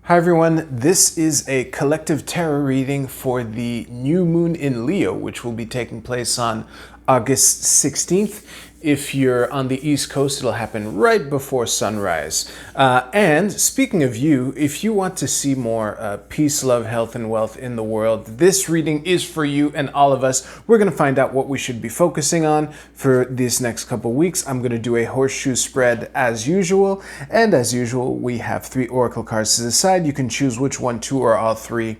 Hi everyone, this is a collective tarot reading for the new moon in Leo, which will be taking place on August 16th. If you're on the East Coast, it'll happen right before sunrise. And speaking of you, if you want to see more peace, love, health, and wealth in the world, this reading is for you and all of us. We're going to find out what we should be focusing on for these next couple weeks. I'm going to do a horseshoe spread as usual. And as usual, we have 3 oracle cards to decide. You can choose which one, 2, or all 3.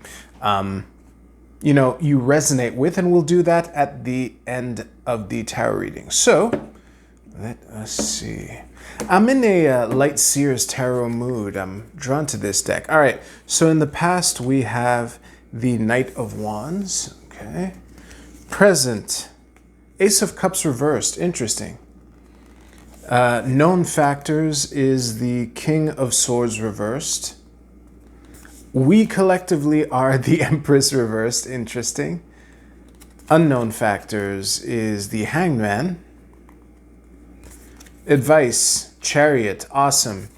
You resonate with, and we'll do that at the end of the tarot reading. So, let us see. I'm in a Light Seers tarot mood. I'm drawn to this deck. All right, so in the past, we have the Knight of Wands. Okay. Present, Ace of Cups reversed. Interesting. Known factors is the King of Swords reversed. We collectively are the Empress reversed. Interesting. Unknown factors is the Hangman. Advice, Chariot, awesome.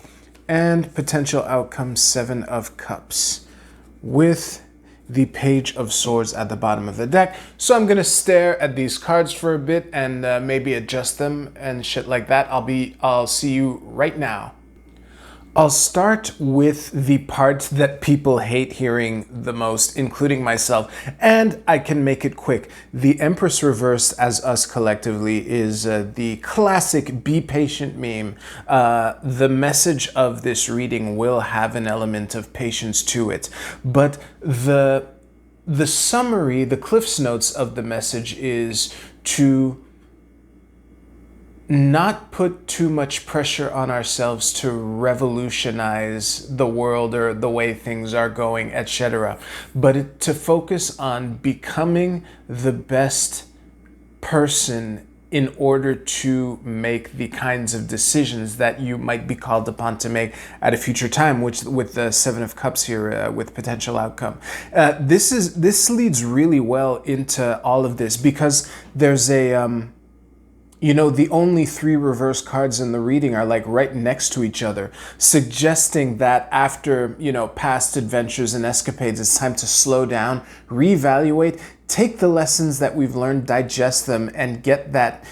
And potential outcome, 7 of Cups. With the Page of Swords at the bottom of the deck. So I'm going to stare at these cards for a bit and maybe adjust them and shit like that. I'll see you right now. I'll start with the part that people hate hearing the most, including myself, and I can make it quick. The Empress reversed as us collectively is the classic be patient meme. The message of this reading will have an element of patience to it, but the summary, the Cliff's Notes of the message is to not put too much pressure on ourselves to revolutionize the world or the way things are going, etc. But to focus on becoming the best person in order to make the kinds of decisions that you might be called upon to make at a future time, which with the 7 of Cups here with potential outcome. This leads really well into all of this because there's a the only 3 reverse cards in the reading are like right next to each other, suggesting that after, past adventures and escapades, it's time to slow down, reevaluate, take the lessons that we've learned, digest them, and get that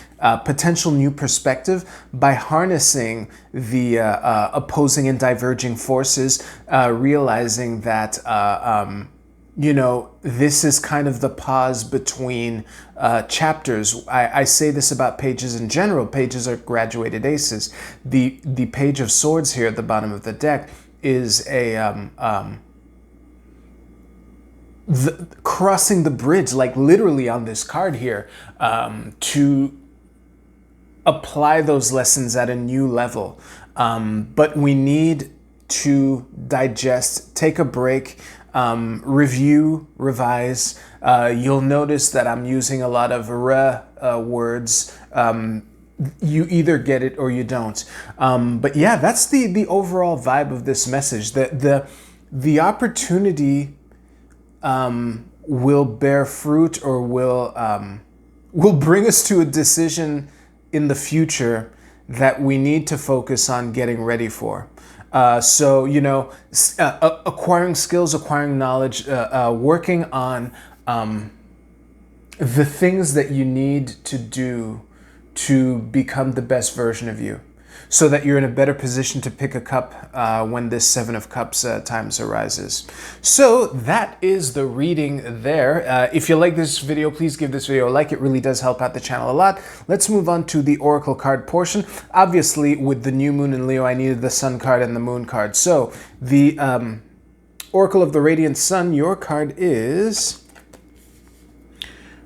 potential new perspective by harnessing the opposing and diverging forces, realizing that this is kind of the pause between chapters. I say this about pages in general. Pages are graduated aces. The Page of Swords here at the bottom of the deck is crossing the bridge, like literally on this card here, to apply those lessons at a new level. But we need to digest, take a break, review, revise. You'll notice that I'm using a lot of words. You either get it or you don't. But yeah, that's the overall vibe of this message. The opportunity will bear fruit or will bring us to a decision in the future that we need to focus on getting ready for. Acquiring skills, acquiring knowledge, working on the things that you need to do to become the best version of you, so that you're in a better position to pick a cup when this 7 of Cups times arises. So that is the reading there. If you like this video, please give this video a like. It really does help out the channel a lot. Let's move on to the oracle card portion. Obviously, with the new moon in Leo, I needed the sun card and the moon card. So the Oracle of the Radiant Sun, your card is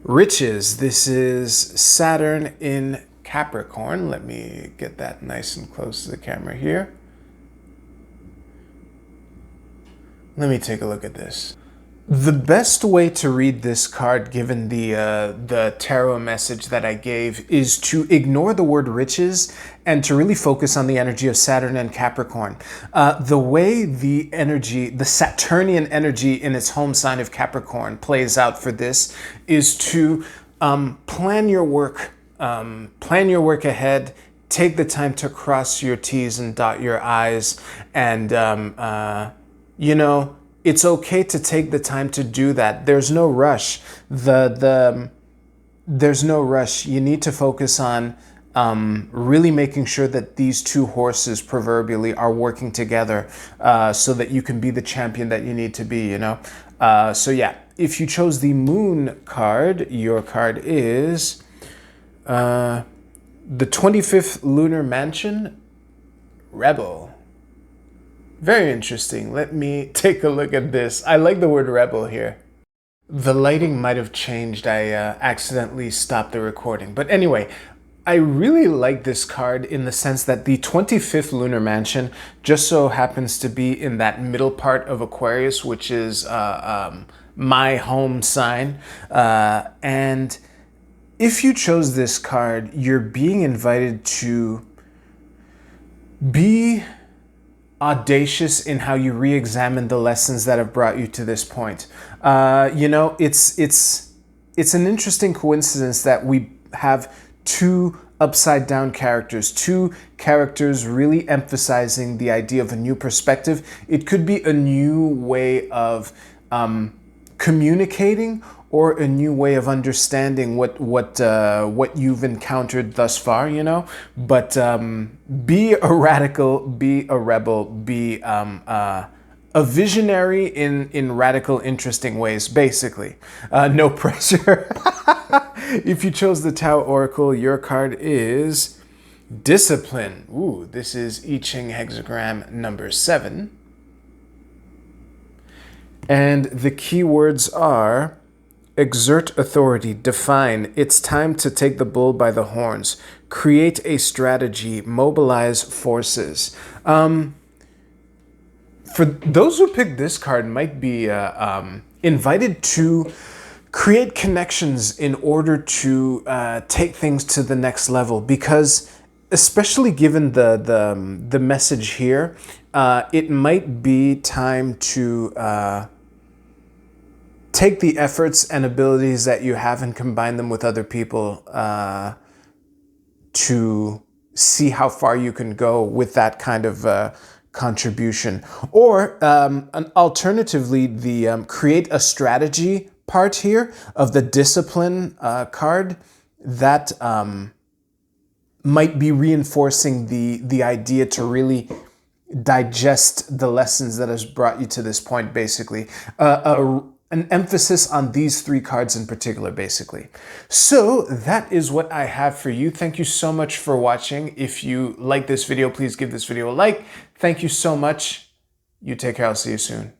Riches. This is Saturn in Capricorn. Let me get that nice and close to the camera here. Let me take a look at this. The best way to read this card, given the tarot message that I gave, is to ignore the word riches and to really focus on the energy of Saturn and Capricorn. The way the Saturnian energy in its home sign of Capricorn plays out for this is to plan your work ahead, take the time to cross your T's and dot your I's, and you know, it's okay to take the time to do that. There's no rush. There's no rush. You need to focus on really making sure that these two horses proverbially are working together so that you can be the champion that you need to be, you know? So yeah, if you chose the Moon card, your card is the 25th Lunar Mansion, Rebel. Very interesting. Let me take a look at this. I like the word rebel here. The lighting might have changed. I accidentally stopped the recording. But anyway, I really like this card in the sense that the 25th Lunar Mansion just so happens to be in that middle part of Aquarius, which is my home sign. And if you chose this card, you're being invited to be audacious in how you re-examine the lessons that have brought you to this point. You know, it's an interesting coincidence that we have two upside down characters, two characters really emphasizing the idea of a new perspective. It could be a new way of communicating or a new way of understanding what you've encountered thus far, you know. But be a radical, be a rebel, be a visionary in radical, interesting ways. Basically, no pressure. If you chose the Tao Oracle, your card is Discipline. Ooh, this is I Ching hexagram number 7. And the keywords are exert authority, define, it's time to take the bull by the horns, create a strategy, mobilize forces. For those who picked this card might be invited to create connections in order to take things to the next level, because especially given the message here, it might be time to take the efforts and abilities that you have and combine them with other people to see how far you can go with that kind of contribution. Or alternatively, the create a strategy part here of the discipline card, that might be reinforcing the idea to really digest the lessons that has brought you to this point, basically. An emphasis on these three cards in particular, basically. So that is what I have for you. Thank you so much for watching. If you like this video, please give this video a like. Thank you so much. You take care. I'll see you soon.